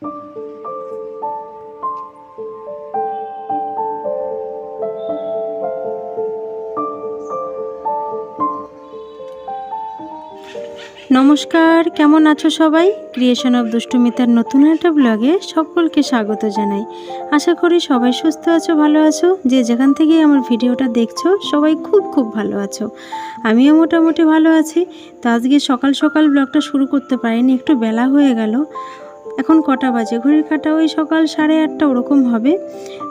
নমস্কার, কেমন আছো সবাই? ক্রিয়েশন অফ দুষ্টুমিতার নতুন একটা ব্লগে সকলকে স্বাগত জানাই। আশা করি সবাই সুস্থ আছো, ভালো আছো। যে যেখান থেকে আমার ভিডিওটা দেখছো সবাই খুব খুব ভালো আছো। আমিও মোটামুটি ভালো আছি। তো আজকে সকাল সকাল ব্লগটা শুরু করতে পারিনি, একটু বেলা হয়ে গেল। এখন কটা বাজে? ঘড়ির কাঁটা ওই সকাল 8:30 ওরকম হবে।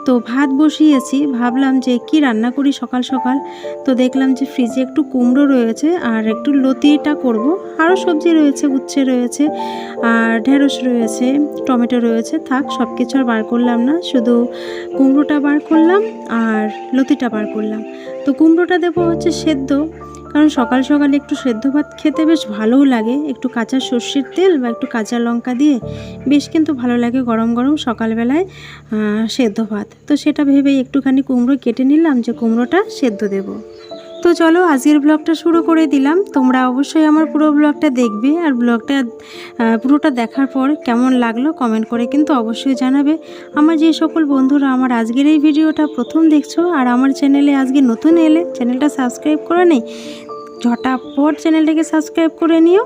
তো ভাত বসিয়েছি, ভাবলাম যে কি রান্না করি সকাল সকাল। তো দেখলাম যে ফ্রিজে একটু কুমড়ো রয়েছে আর একটু লতিটা করব। আরও সবজি রয়েছে, উচ্ছে রয়েছে আর ঢেঁড়স রয়েছে, টমেটো রয়েছে। থাক, সব কিছু আর বার করলাম না, শুধু কুমড়োটা বার করলাম আর লতিটা বার করলাম। তো কুমড়োটা দেবো হচ্ছে সেদ্ধ, কারণ সকাল সকাল একটু সেদ্ধ ভাত খেতে বেশ ভালোও লাগে। একটু কাঁচা সর্ষের তেল বা একটু কাঁচা লঙ্কা দিয়ে বেশ কিন্তু ভালো লাগে গরম গরম সকালবেলায় সেদ্ধ ভাত। তো সেটা ভেবেই একটুখানি কুমড়ো কেটে নিলাম যে কুমড়োটা সেদ্ধ দেব। তো চলো আজকের ব্লগটা শুরু করে দিলাম। তোমরা অবশ্যই আমার পুরো ব্লগটা দেখবে, আর ব্লগটা পুরোটা দেখার পর কেমন লাগলো কমেন্ট করে কিন্তু অবশ্যই জানাবে। আমার যে সকল বন্ধুরা আমার আজকের এই ভিডিওটা প্রথম দেখছো আর আমার চ্যানেলে আজকে নতুন এলে, চ্যানেলটা সাবস্ক্রাইব করে নেই, ঝটাপট চ্যানেলটাকে সাবস্ক্রাইব করে নিও।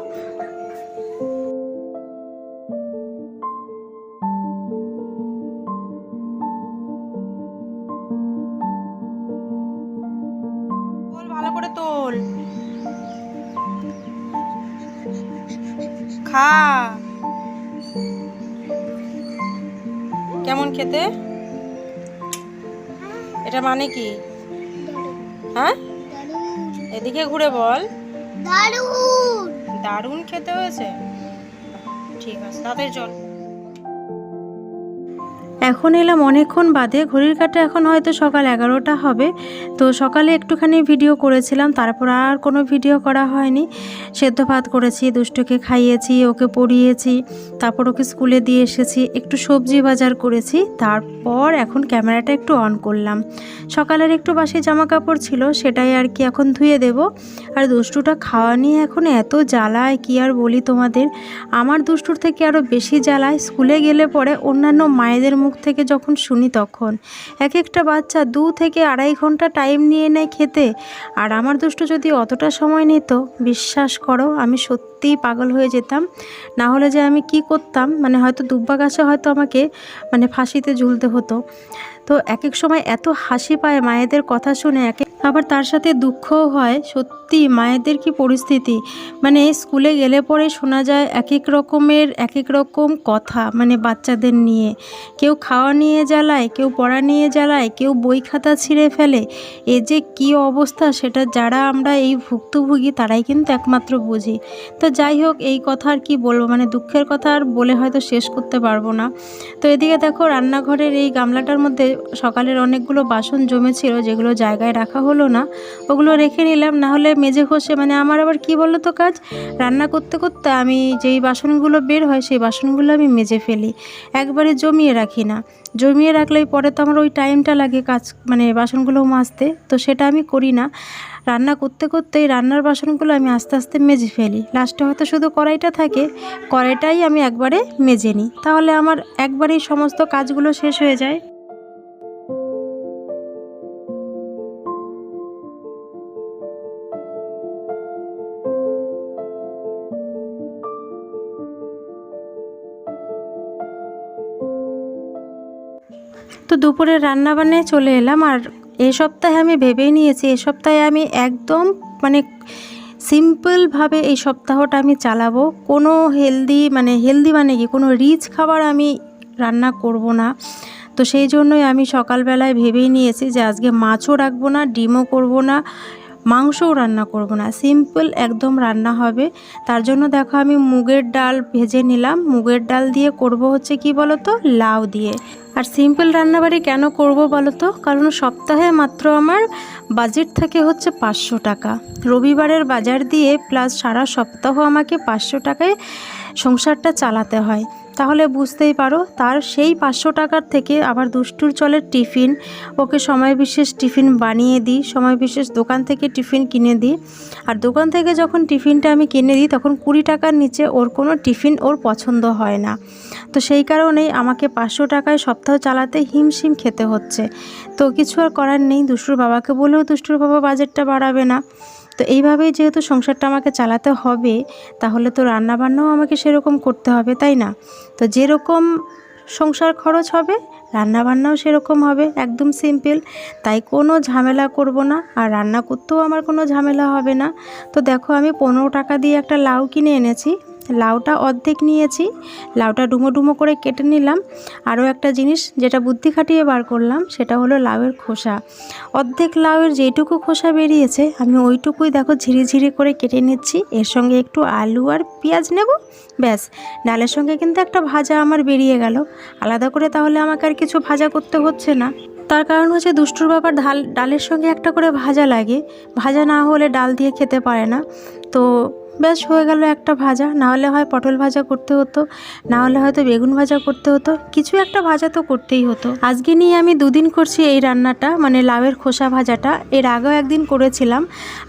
ভালো করে তোল, খা। কেমন খেতে? এটা মানে কি? হ্যাঁ, এদিকে ঘুরে বল। দারুণ দারুণ খেতে হয়েছে। ঠিক আছে, তাড়াতাড়ি চল। এখন এলাম অনেকক্ষণ বাদে, ঘড়ির কাঁটা এখন হয়তো সকাল 11টা হবে। তো সকালে একটুখানি ভিডিও করেছিলাম, তারপর আর কোনো ভিডিও করা হয়নি। সেদ্ধ ভাত করেছি, দুষ্টুকে খাইয়েছি, ওকে পড়িয়েছি, তারপর ওকে স্কুলে দিয়ে এসেছি, একটু সবজি বাজার করেছি, তারপর এখন ক্যামেরাটা একটু অন করলাম। সকালের একটু বাসি জামা কাপড় ছিল, সেটাই আর কি এখন ধুয়ে দেব। আর দুষ্টুটা খাওয়া নিয়ে এখন এত জ্বালায় কি আর বলি তোমাদের। আমার দুষ্টুর থেকে আরও বেশি জ্বালায় স্কুলে গেলে পরে অন্যান্য মায়েদের মুখ থেকে যখন শুনি, তখন এক একটা বাচ্চা 2 থেকে 2.5 ঘন্টা টাইম নিয়ে নেয় খেতে। আর আমার দুষ্টু যদি অতটা সময় নিত, বিশ্বাস করো আমি সত্যিই পাগল হয়ে যেতাম। না হলে যে আমি কি করতাম, মানে হয়তো দুব্বা গাছে হয়তো আমাকে ফাঁসিতে ঝুলতে হতো। তো এক এক সময় এত হাসি পায় মায়েদের কথা শুনে, আবার তার সাথে দুঃখও হয়। সত্যি মায়েদের কি পরিস্থিতি, স্কুলে গেলে পরে শোনা যায় এক এক রকমের এক এক রকম কথা, বাচ্চাদের নিয়ে। কেউ খাওয়া নিয়ে জ্বালায়, কেউ পড়া নিয়ে জ্বালায়, কেউ বই খাতা ছিঁড়ে ফেলে। এ যে কী অবস্থা, সেটা যারা আমরা এই ভুক্তভোগী তারাই কিন্তু একমাত্র বুঝি। তো যাই হোক, এই কথা আর কি বলবো, দুঃখের কথা আর বলে হয়তো শেষ করতে পারবো না। তো এদিকে দেখো, রান্নাঘরের এই গামলাটার মধ্যে সকালের অনেকগুলো বাসন জমেছিল, যেগুলো জায়গায় রাখা হলো না, ওগুলো রেখে নিলাম। না হলে মেজে ঘষে আমার আবার কি বলো তো কাজ, রান্না করতে করতে আমি যেই বাসনগুলো বের হয় সেই বাসনগুলো আমি মেজে ফেলি, একবারে জমিয়ে রাখি না। জমিয়ে রাখলেই পরে তো আমার ওই টাইমটা লাগে কাজ বাসনগুলো মাজতে, তো সেটা আমি করি না। রান্না করতে করতেই রান্নার বাসনগুলো আমি আস্তে আস্তে মেজে ফেলি। লাস্টে হয়তো শুধু কড়াইটা থাকে, কড়াইটাই আমি একবারে মেজে নিই, তাহলে আমার একবারেই সমস্ত কাজগুলো শেষ হয়ে যায়। তো দুপুরে রান্না বান্নায় চলে এলাম। আর এ সপ্তাহে আমি ভেবেই নিয়েছি, এ সপ্তাহে আমি একদম সিম্পলভাবে এই সপ্তাহটা আমি চালাবো। কোনো হেলদি কি কোনো রিচ খাবার আমি রান্না করব না। তো সেই জন্যই আমি সকালবেলায় ভেবেই নিয়েছি যে আজকে মাছও রাখবো না, ডিমও করব না, মাংসও রান্না করব না, সিম্পল একদম রান্না হবে। তার জন্য দেখো আমি মুগের ডাল ভেজে নিলাম। মুগের ডাল দিয়ে করব হচ্ছে কি বলো তো, লাউ দিয়ে। আর সিম্পল রান্নাবাড়ি কেন করব বলো তো, কারণ সপ্তাহে মাত্র আমার বাজেট থাকে হচ্ছে 500 টাকা। রবিবারের বাজার দিয়ে প্লাস সারা সপ্তাহ আমাকে 500 টাকায় সংসারটা চালাতে হয়। তাহলে বুঝতেই পারো তার সেই 500 টাকার থেকে আবার দুষ্টুর চলে টিফিন, ওকে সময় বিশেষ টিফিন বানিয়ে দিই, সময় বিশেষ দোকান থেকে টিফিন কিনে দিই। আর দোকান থেকে যখন টিফিনটা আমি কিনে দিই তখন 20 টাকার নিচে ওর কোনো টিফিন ওর পছন্দ হয় না। তো সেই কারণেই আমাকে 500 টাকায় সপ্তাহ চালাতে হিমশিম খেতে হচ্ছে। তো কিছু আর করার নেই, দুষ্টুর বাবাকে বলেও দুষ্টুর বাবা বাজেটটা বাড়াবে না। তো এইভাবেই যেহেতু সংসারটা আমাকে চালাতে হবে, তাহলে তো রান্নাবান্নাও আমাকে সেরকম করতে হবে, তাই না? তো যেরকম সংসার খরচ হবে রান্নাবান্নাও সেরকম হবে, একদম সিম্পল। তাই কোনো ঝামেলা করব না, আর রান্না করতেও আমার কোনো ঝামেলা হবে না। তো দেখো আমি 15 টাকা দিয়ে একটা লাউ কিনে এনেছি, লাউটা অর্ধেক নিয়েছি, লাউটা ডুমো ডুমো করে কেটে নিলাম। আরও একটা জিনিস যেটা বুদ্ধি খাটিয়ে বার করলাম সেটা হলো লাউয়ের খোসা। অর্ধেক লাউয়ের যেটুকু খোসা বেরিয়েছে আমি ওইটুকুই দেখো ঝিরিঝিরি করে কেটে নিচ্ছি। এর সঙ্গে একটু আলু আর পেঁয়াজ নেব, ব্যাস। ডালের সঙ্গে কিন্তু একটা ভাজা আমার বেরিয়ে গেল, আলাদা করে তাহলে আমাকে আর কিছু ভাজা করতে হচ্ছে না। তার কারণ হচ্ছে দুষ্টুর বাবার ডালের সঙ্গে একটা করে ভাজা লাগে, ভাজা না হলে ডাল দিয়ে খেতে পারে না। তো ব্যাস হয়ে গেল একটা ভাজা, না হলে হয় পটল ভাজা করতে হতো, না হলে হয়তো বেগুন ভাজা করতে হতো, কিছু একটা ভাজা তো করতেই হতো। আজকে নিয়ে আমি 2 দিন করছি এই রান্নাটা, মানে লাউয়ের খোসা ভাজাটা। এর আগেও একদিন করেছিলাম,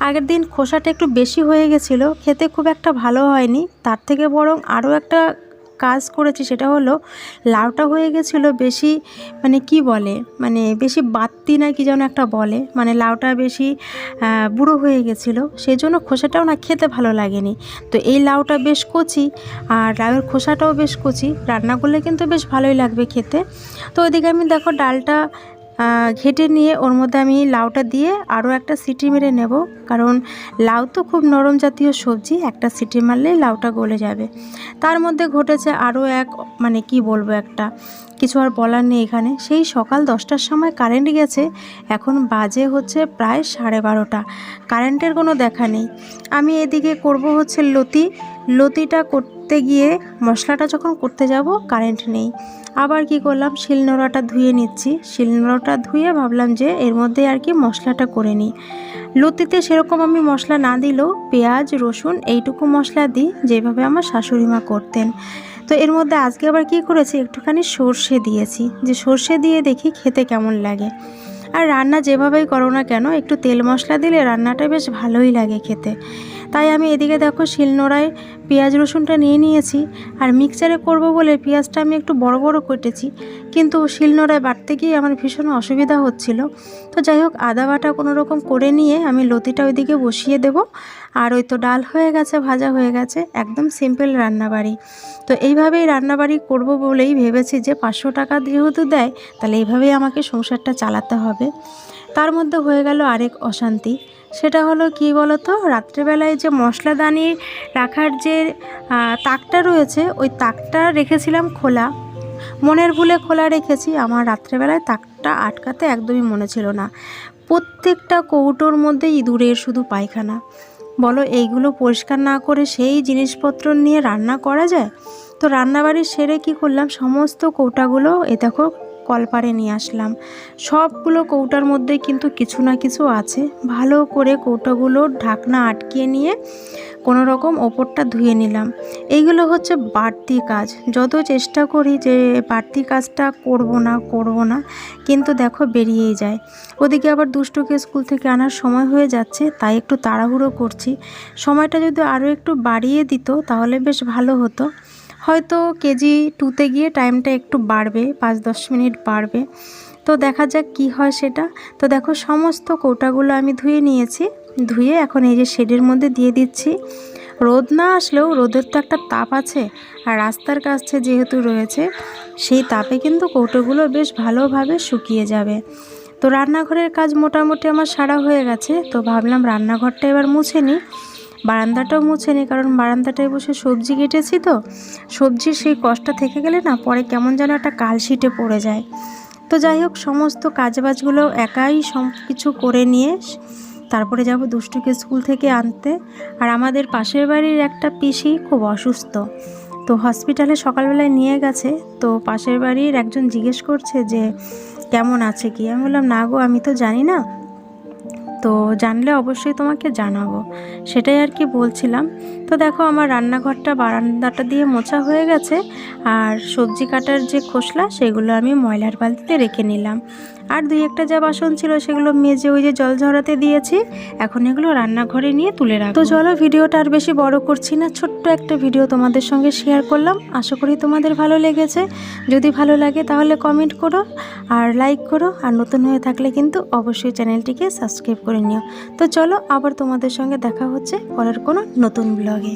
আগের দিন খোসাটা একটু বেশি হয়ে গেছিলো, খেতে খুব একটা ভালো হয়নি। তার থেকে বরং আরও একটা কাজ করেছি, সেটা হলো লাউটা হয়ে গেছিলো বেশি, মানে কি বলে, মানে বেশি বাত্তি না কি যেন একটা বলে, মানে লাউটা বেশি বুড়ো হয়ে গেছিলো, সেই জন্য খোসাটাও না খেতে ভালো লাগেনি। তো এই লাউটা বেশ কচি আর লাউয়ের খোসাটাও বেশ কচি, রান্না করলে কিন্তু বেশ ভালোই লাগবে খেতে। তো ওইদিকে আমি দেখো ডালটা ঘেটে নিয়ে ওর মধ্যে আমি লাউটা দিয়ে আরও একটা সিটি মেরে নেব, কারণ লাউ তো খুব নরম জাতীয় সবজি, একটা সিটি মারলেই লাউটা গলে যাবে। তার মধ্যে ঘটেছে আরও এক, মানে কি বলবো, একটা কিছু আর বলার নেই এখানে। সেই সকাল 10টার সময় কারেন্ট গেছে, এখন বাজে হচ্ছে প্রায় 12:30, কারেন্টের কোনো দেখা নেই। আমি এদিকে করব হচ্ছে লতিটা করতে গিয়ে মশলাটা যখন করতে যাব কারেন্ট নেই। আবার কি করলাম, শিলনোড়াটা ধুয়ে নিচ্ছি, শিলনোড়াটা ধুয়ে ভাবলাম যে এর মধ্যে আর কি মশলাটা করে নিই। লতিতে সেরকম আমি মশলা না দিলেও পেঁয়াজ রসুন এইটুকু মশলা দিই, যেভাবে আমার শাশুড়ি মা করতেন। তো এর মধ্যে আজকে আবার কি করেছি, একটুখানি সর্ষে দিয়েছি, যে সর্ষে দিয়ে দেখি খেতে কেমন লাগে। আর রান্না যেভাবেই করো না কেন একটু তেল মশলা দিলে রান্নাটা বেশ ভালোই লাগে খেতে। তাই আমি এদিকে দেখো শিলনোড়ায় পেঁয়াজ রসুনটা নিয়ে নিয়েছি, আর মিক্সচারে করব বলে পেঁয়াজটা আমি একটু বড় বড় কেটেছি, কিন্তু শিলনোড়ায় বাটতে গিয়ে আমার ভীষণ অসুবিধা হচ্ছিল। তো যাই হোক আদা বাটা কোনো রকম করে নিয়ে আমি লতিটা ওইদিকে বসিয়ে দেব। আর ওই তো ডাল হয়ে গেছে, ভাজা হয়ে গেছে, একদম সিম্পল রান্নাবাড়ি। তো এইভাবেই রান্নাবাড়ি করব বলেই ভেবেছি যে 500 টাকা যেহেতু দেয়, তাহলে এইভাবেই আমাকে সংসারটা চালাতে হবে। তার মধ্যে হয়ে গেল আরেক অশান্তি, সেটা হলো কি বলতো, রাত্রেবেলায় যে মশলাদানি রাখার যে তাকটা রয়েছে, ওই তাকটা রেখেছিলাম খোলা, মনের ভুলে খোলা রেখেছি। আমার রাত্রেবেলায় তাকটা আটকাতে একদমই মনে ছিল না। প্রত্যেকটা কৌটোর মধ্যে ইঁদুরের শুধু পায়খানা। বলো এইগুলো পরিষ্কার না করে সেই জিনিসপত্র নিয়ে রান্না করা যায়? তো রান্নাবাড়ি সেরে কি করলাম, সমস্ত কৌটাগুলো দেখো কলপারে নিয়ে আসলাম। সবগুলো কৌটার মধ্যে কিন্তু কিছু না কিছু আছে। ভালো করে কৌটাগুলোর ঢাকনা আটকিয়ে নিয়ে কোনো রকম ওপরটা ধুয়ে নিলাম। এইগুলো হচ্ছে বাড়তি কাজ, যত চেষ্টা করি যে বাড়তি কাজটা করব না, কিন্তু দেখো বেরিয়েই যায়। ওদিকে আবার দুষ্টুকে স্কুল থেকে আনার সময় হয়ে যাচ্ছে, তাই একটু তাড়াহুড়ো করছি। সময়টা যদি আরও একটু বাড়িয়ে দিত তাহলে বেশ ভালো হতো। হয়তো কেজি 2তে গিয়ে টাইমটা একটু বাড়বে, 5-10 মিনিট বাড়বে। তো দেখা যাক কি হয় সেটা। তো দেখো সমস্ত কৌটাগুলো আমি ধুয়ে নিয়েছি, ধুয়ে এখন এই যে শেডের মধ্যে দিয়ে দিচ্ছি। রোদ না আসলেও রোদের তো একটা তাপ আছে, আর রাস্তার কাছে যেহেতু রয়েছে সেই তাপে কিন্তু কৌটোগুলো বেশ ভালোভাবে শুকিয়ে যাবে। তো রান্নাঘরের কাজ মোটামুটি আমার সারা হয়ে গেছে। তো ভাবলাম রান্নাঘরটা এবার মুছে নিই, বারান্দাটাও মুছে নিই, কারণ বারান্দাটায় বসে সবজি কেটেছি, তো সবজির সেই কষ্ট থেকে গেলে না পরে কেমন যেন একটা কালশিটে পড়ে যায়। তো যাই হোক সমস্ত কাজবাজগুলো একাই সব কিছু করে নিয়ে তারপরে যাব দুষ্টুকে স্কুল থেকে আনতে। আর আমাদের পাশের বাড়ির একটা পিসি খুব অসুস্থ, তো হসপিটালে সকালবেলায় নিয়ে গেছে। তো পাশের বাড়ির একজন জিজ্ঞেস করছে যে কেমন আছে কি, আমি বললাম না গো আমি তো জানি না। তো তো জানলে অবশ্যই তোমাকে জানাবো, সেটাই আর কি বলছিলাম। তো দেখো আমার রান্নাঘরটা বারান্দাটা দিয়ে মোছা হয়ে গেছে, আর সবজি কাটার যে খোসলা সেগুলো আমি ময়লার বালতিতে রেখে নিলাম। আর দুই একটা যা বাসন ছিল সেগুলো মেজে ওই যে জল ঝরাতে দিয়েছি, এখন এগুলো রান্নাঘরে নিয়ে তুলে রাখবো। তো চলো ভিডিওটা আর বেশি বড় করছি না, ছোট্ট একটা ভিডিও তোমাদের সঙ্গে শেয়ার করলাম। আশা করি তোমাদের ভালো লেগেছে। যদি ভালো লাগে তাহলে কমেন্ট করো আর লাইক করো, আর নতুন হয়ে থাকলে কিন্তু অবশ্যই চ্যানেলটিকে সাবস্ক্রাইব করে নিও। তো চলো আবার তোমাদের সঙ্গে দেখা হচ্ছে পরের কোনো নতুন ব্লগে।